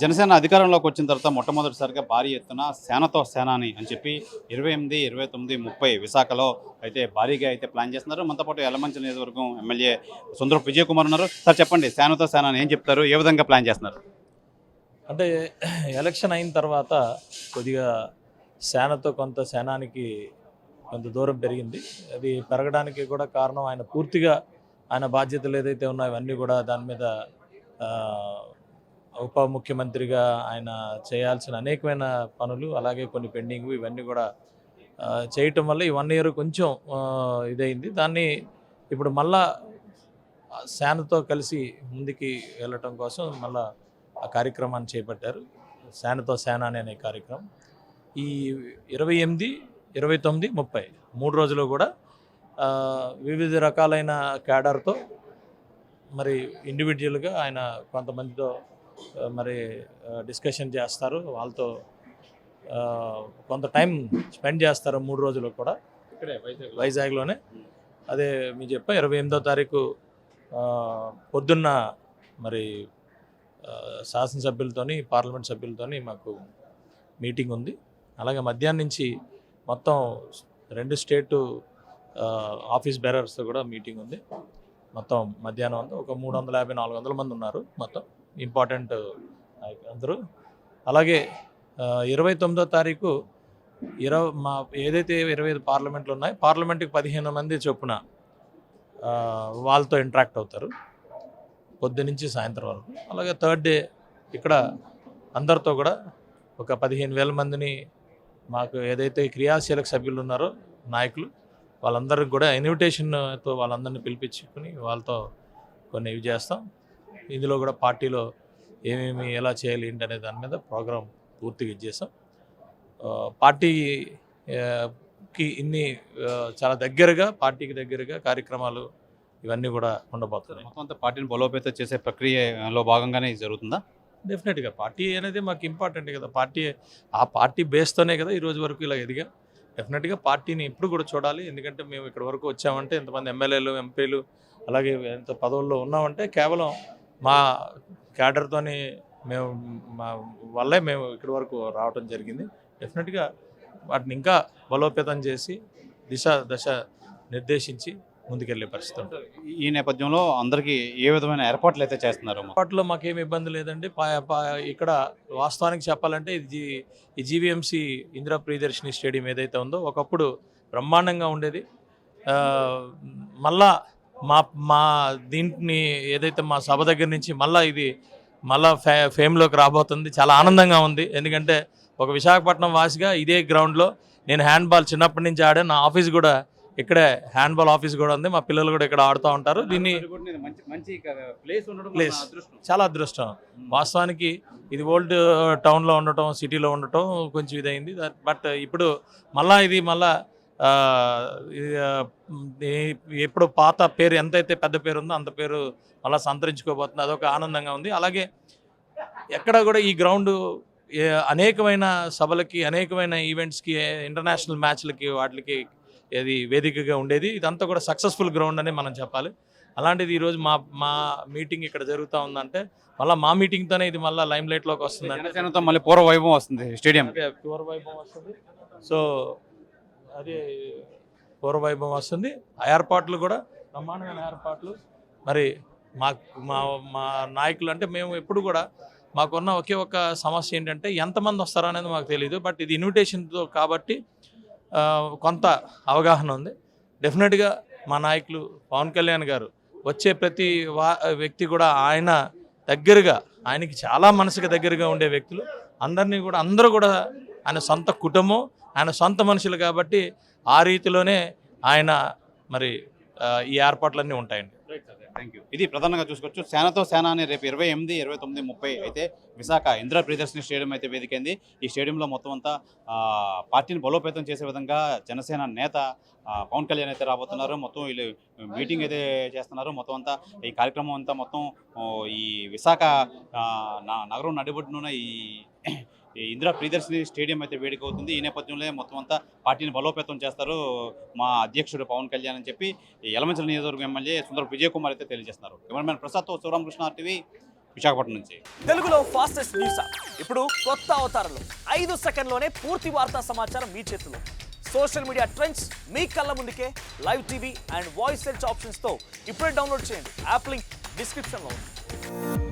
జనసేన అధికారంలోకి వచ్చిన తర్వాత మొట్టమొదటిసారిగా భారీ ఎత్తున సేనతో సేనాని అని చెప్పి 28, 29, 30 విశాఖలో అయితే భారీగా అయితే ప్లాన్ చేస్తున్నారు. మనతో పాటు యలమంచిలి నియోజకవర్గం ఎమ్మెల్యే సుందరపు విజయ్ కుమార్ ఉన్నారు. సార్ చెప్పండి, సేనతో సేనాని ఏం చెప్తారు, ఏ విధంగా ప్లాన్ చేస్తున్నారు? అంటే ఎలక్షన్ అయిన తర్వాత కొద్దిగా సేనతో కొంత సేనానికి కొంత దూరం పెరిగింది. అది పెరగడానికి కూడా కారణం ఆయన పూర్తిగా ఆయన బాధ్యతలు ఏదైతే ఉన్నాయో అవన్నీ కూడా దాని మీద ఉప ముఖ్యమంత్రిగా ఆయన చేయాల్సిన అనేకమైన పనులు, అలాగే కొన్ని పెండింగ్ ఇవన్నీ కూడా చేయటం వల్ల ఈ 1 year కొంచెం ఇదైంది. దాన్ని ఇప్పుడు మళ్ళా సేనతో కలిసి ముందుకి వెళ్ళటం కోసం మళ్ళా ఆ కార్యక్రమాన్ని చేపట్టారు. సేనతో సేనాని అనే కార్యక్రమం ఈ 28, 29, 30 3 రోజులు కూడా వివిధ రకాలైన క్యాడర్తో మరి ఇండివిజువల్గా ఆయన కొంతమందితో మరి డిస్కషన్ చేస్తారు. వాళ్ళతో కొంత టైం స్పెండ్ చేస్తారు 3 రోజులు కూడా ఇక్కడే వైజాగ్లోనే. అదే మీకు చెప్పా 28వ తారీఖు పొద్దున్న మరి శాసనసభ్యులతోని పార్లమెంట్ సభ్యులతోని మాకు మీటింగ్ ఉంది. అలాగే మధ్యాహ్నం నుంచి మొత్తం 2 స్టేటు ఆఫీస్ బేరర్స్తో కూడా మీటింగ్ ఉంది. మొత్తం మధ్యాహ్నం అంతా ఒక 350-400 మంది ఉన్నారు మొత్తం ఇంపార్టెంట్ అందరూ. అలాగే 29వ తారీఖు మా ఏదైతే 25 పార్లమెంట్లు ఉన్నాయో పార్లమెంట్కి 15 మంది చొప్పున వాళ్ళతో ఇంటరాక్ట్ అవుతారు పొద్దునుంచి సాయంత్రం వరకు. అలాగే 3rd డే ఇక్కడ అందరితో కూడా ఒక 15,000 మందిని మాకు ఏదైతే క్రియాశీలక సభ్యులు ఉన్నారో నాయకులు వాళ్ళందరికీ కూడా ఇన్విటేషన్తో వాళ్ళందరినీ పిలిపించుకుని వాళ్ళతో కొన్ని ఇవి చేస్తాం. ఇందులో కూడా పార్టీలో ఏమేమి ఎలా చేయాలి ఏంటి అనే దాని మీద ప్రోగ్రాం పూర్తిగా ఇచ్చేస్తాం. పార్టీకి ఇన్ని చాలా దగ్గరగా పార్టీకి దగ్గరగా కార్యక్రమాలు ఇవన్నీ కూడా ఉండబోతున్నాయి. మొత్తం అంతా పార్టీని బలోపేతం చేసే ప్రక్రియలో భాగంగానే ఇది జరుగుతుందా? డెఫినెట్గా పార్టీ అనేది మాకు ఇంపార్టెంట్ కదా. ఆ పార్టీ బేస్తోనే కదా ఈరోజు వరకు ఇలా ఎదిగా. డెఫినెట్గా పార్టీని ఇప్పుడు కూడా చూడాలి. ఎందుకంటే మేము ఇక్కడ వరకు వచ్చామంటే ఎంతమంది ఎమ్మెల్యేలు, ఎంపీలు, అలాగే ఎంత పదవుల్లో ఉన్నామంటే కేవలం మా క్యాడర్తోని మా వల్లే మేము ఇక్కడి వరకు రావడం జరిగింది. డెఫినెట్గా వాటిని ఇంకా బలోపేతం చేసి దశ నిర్దేశించి ముందుకెళ్ళే పరిస్థితి ఉంటుంది. ఈ నేపథ్యంలో అందరికీ ఏ విధమైన ఏర్పాట్లు అయితే చేస్తున్నారు? ఏర్పాట్లో మాకేమి ఇబ్బంది లేదండి. ఇక్కడ వాస్తవానికి చెప్పాలంటే ఈ జీవీఎంసీ ఇందిరా ప్రియదర్శిని స్టేడియం ఏదైతే ఉందో ఒకప్పుడు బ్రహ్మాండంగా ఉండేది. మళ్ళా మా దీంట్ని ఏదైతే మా సభ దగ్గర నుంచి ఇది మళ్ళా ఫేమ్లోకి రాబోతుంది. చాలా ఆనందంగా ఉంది. ఎందుకంటే ఒక విశాఖపట్నం వాసిగా ఇదే గ్రౌండ్లో నేను హ్యాండ్బాల్ చిన్నప్పటి నుంచి ఆడాను. నా ఆఫీస్ కూడా ఇక్కడే హ్యాండ్బాల్ ఆఫీస్ కూడా ఉంది. మా పిల్లలు కూడా ఇక్కడ ఆడుతూ ఉంటారు. దీన్ని ప్లేస్ చాలా అదృష్టం. వాస్తవానికి ఇది ఓల్డ్ టౌన్లో ఉండటం, సిటీలో ఉండటం కొంచెం ఇదైంది. బట్ ఇప్పుడు ఇది ఎప్పుడు పాత పేరు ఎంతైతే పెద్ద పేరు ఉందో అంత పేరు మళ్ళీ సంతరించుకోబోతుంది. అదొక ఆనందంగా ఉంది. అలాగే ఎక్కడ కూడా ఈ గ్రౌండ్ అనేకమైన సభలకి, అనేకమైన ఈవెంట్స్కి, ఇంటర్నేషనల్ మ్యాచ్లకి వాటికి ఇది వేదికగా ఉండేది. ఇదంతా కూడా సక్సెస్ఫుల్ గ్రౌండ్ అని మనం చెప్పాలి. అలాంటిది ఈరోజు మా మీటింగ్ ఇక్కడ జరుగుతూ ఉందంటే మా మీటింగ్తోనే ఇది లైమ్ లైట్లోకి వస్తుంది. జనసేనతో మళ్ళీ పూర్వ వైభవం వస్తుంది, స్టేడియం పూర్వ వైభవం వస్తుంది. సో అదే పూర్వ వైభవం వస్తుంది. ఆ ఏర్పాట్లు కూడా బ్రహ్మాండమైన ఏర్పాట్లు. మరి మా నాయకులు అంటే మేము ఎప్పుడు కూడా మాకున్న ఒకే ఒక సమస్య ఏంటంటే ఎంతమంది వస్తారో అనేది మాకు తెలియదు. బట్ ఇది ఇన్విటేషన్తో కాబట్టి కొంత అవగాహన ఉంది. డెఫినెట్గా మా నాయకులు పవన్ కళ్యాణ్ గారు వచ్చే ప్రతి వ్యక్తి కూడా ఆయన దగ్గరగా, ఆయనకి చాలా మనసుకు దగ్గరగా ఉండే వ్యక్తులు అందరూ కూడా ఆయన సొంత కుటుంబం, ఆయన సొంత మనుషులు కాబట్టి ఆ రీతిలోనే ఆయన మరి ఈ ఏర్పాట్లన్నీ ఉంటాయండి. Thank you. ఇది ప్రధానంగా చూసుకోవచ్చు. సేనతో సేన అని రేపు 28, 29, 30 అయితే విశాఖ ఇందిరా ప్రియదర్శిని స్టేడియం అయితే వేదికైంది. ఈ స్టేడియంలో మొత్తం అంతా పార్టీని బలోపేతం చేసే విధంగా జనసేన నేత పవన్ కళ్యాణ్ అయితే రాబోతున్నారు. మొత్తం వీళ్ళు మీటింగ్ అయితే చేస్తున్నారు. మొత్తం అంతా ఈ కార్యక్రమం అంతా మొత్తం ఈ విశాఖ నగరం నడిబొడ్డున ఈ ఇందిరా ప్రియదర్శిని స్టేడియం అయితే వేడుక అవుతుంది. ఈ నేపథ్యంలో మొత్తం అంతా పార్టీని బలోపేతం చేస్తారు మా అధ్యక్షుడు పవన్ కళ్యాణ్ అని చెప్పి ఈ యలమంచిలి నియోజకవర్గం ఎమ్మెల్యే సుందర విజయ్ కుమార్ అయితే తెలియజేస్తున్నారు. కెమెరామెన్ ప్రసాద్తో శివరామకృష్ణ టీవీ విశాఖపట్నం నుంచి. తెలుగులో ఫాస్టెస్ట్ న్యూస్ ఇప్పుడు కొత్త అవతారంలో 5 సెకండ్లోనే పూర్తి వార్తా సమాచారం మీ చేతిలో. సోషల్ మీడియా ట్రెండ్స్ మీ కళ్ళ ముందుకే live TV and voice search ఆప్షన్స్తో ఇప్పుడే డౌన్లోడ్ చేయండి. యాప్ లింక్ డిస్క్రిప్షన్లో ఉంది.